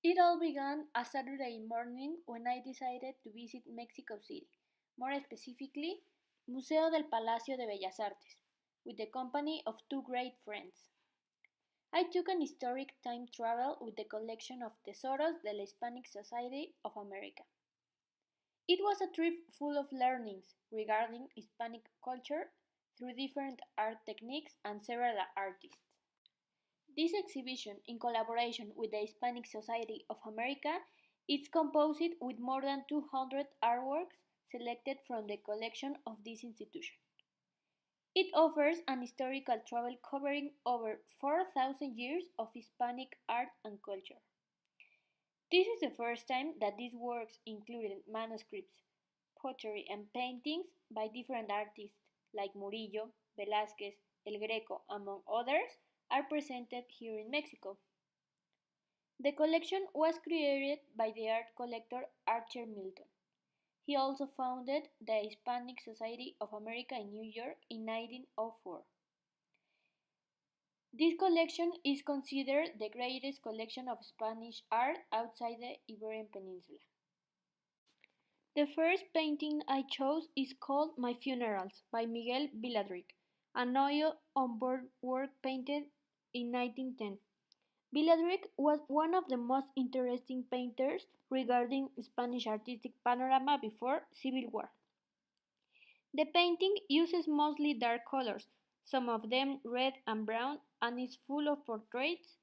It all began a Saturday morning when I decided to visit Mexico City, more specifically, Museo del Palacio de Bellas Artes, with the company of two great friends. I took an historic time travel with the collection of Tesoros de la Hispanic Society of America. It was a trip full of learnings regarding Hispanic culture through different art techniques and several artists. This exhibition, in collaboration with the Hispanic Society of America, is composed with more than 200 artworks selected from the collection of this institution. It offers an historical travel covering over 4,000 years of Hispanic art and culture. This is the first time that these works, including manuscripts, pottery, and paintings by different artists like Murillo, Velázquez, El Greco, among others, are presented here in Mexico. The collection was created by the art collector Archer Milton. He also founded the Hispanic Society of America in New York in 1904. This collection is considered the greatest collection of Spanish art outside the Iberian Peninsula. The first painting I chose is called My Funerals by Miguel Viladric, an oil on board work painted in 1910. Viladric was one of the most interesting painters regarding Spanish artistic panorama before Civil War. The painting uses mostly dark colors, some of them red and brown, and is full of portraits.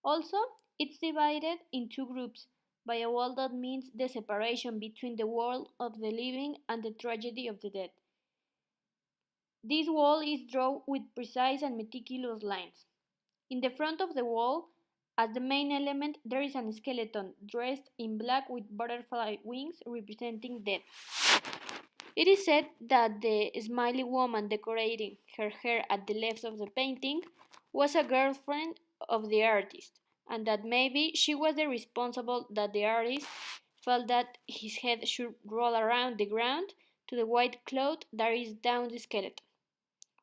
Also, it's divided in two groups by a wall that means the separation between the world of the living and the tragedy of the dead. This wall is drawn with precise and meticulous lines. In the front of the wall, as the main element, there is a skeleton dressed in black with butterfly wings representing death. It is said that the smiley woman decorating her hair at the left of the painting was a girlfriend of the artist, and that maybe she was the responsible that the artist felt that his head should roll around the ground to the white cloth that is down the skeleton.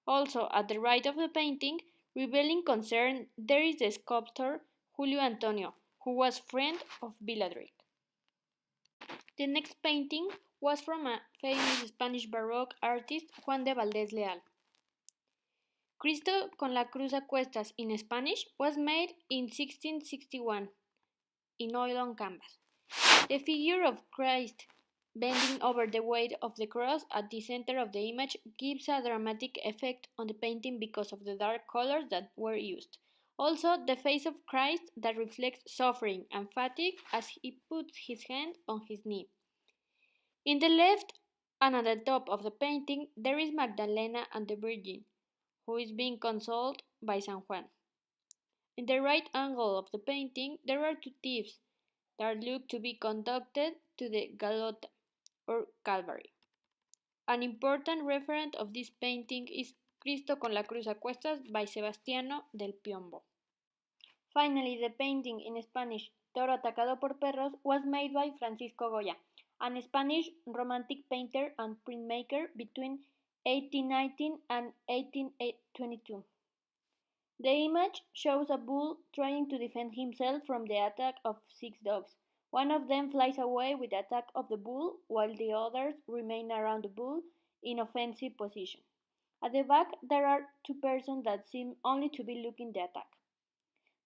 Also, at the right of the painting, revealing concern, there is the sculptor Julio Antonio, who was friend of Viladric. The next painting was from a famous Spanish Baroque artist, Juan de Valdés Leal. Cristo con la cruz a cuestas in Spanish was made in 1661 in oil on canvas. The figure of Christ bending over the weight of the cross at the center of the image gives a dramatic effect on the painting because of the dark colors that were used. Also, the face of Christ that reflects suffering and fatigue as he puts his hand on his knee. In the left and at the top of the painting, there is Magdalena and the Virgin, who is being consoled by San Juan. In the right angle of the painting, there are two thieves that look to be conducted to the Golgotha, or Calvary. An important reference of this painting is Cristo con la cruz a cuestas by Sebastiano del Piombo. Finally, the painting in Spanish, Toro atacado por perros, was made by Francisco Goya, an Spanish romantic painter and printmaker between 1819 and 1822. The image shows a bull trying to defend himself from the attack of 6 dogs. One of them flies away with the attack of the bull, while the others remain around the bull in offensive position. At the back, there are two persons that seem only to be looking the attack.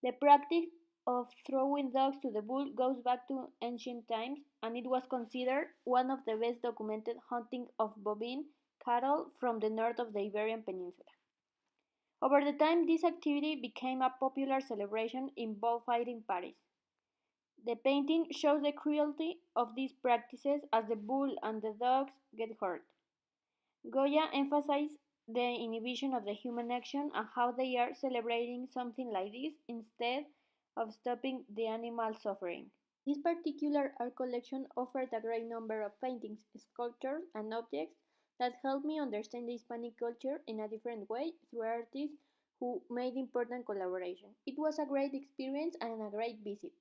The practice of throwing dogs to the bull goes back to ancient times, and it was considered one of the best documented hunting of bovine cattle from the north of the Iberian Peninsula. Over the time, this activity became a popular celebration in bullfighting parties. The painting shows the cruelty of these practices as the bull and the dogs get hurt. Goya emphasized the inhibition of the human action and how they are celebrating something like this instead of stopping the animal suffering. This particular art collection offered a great number of paintings, sculptures, and objects that helped me understand the Hispanic culture in a different way through artists who made important collaboration. It was a great experience and a great visit.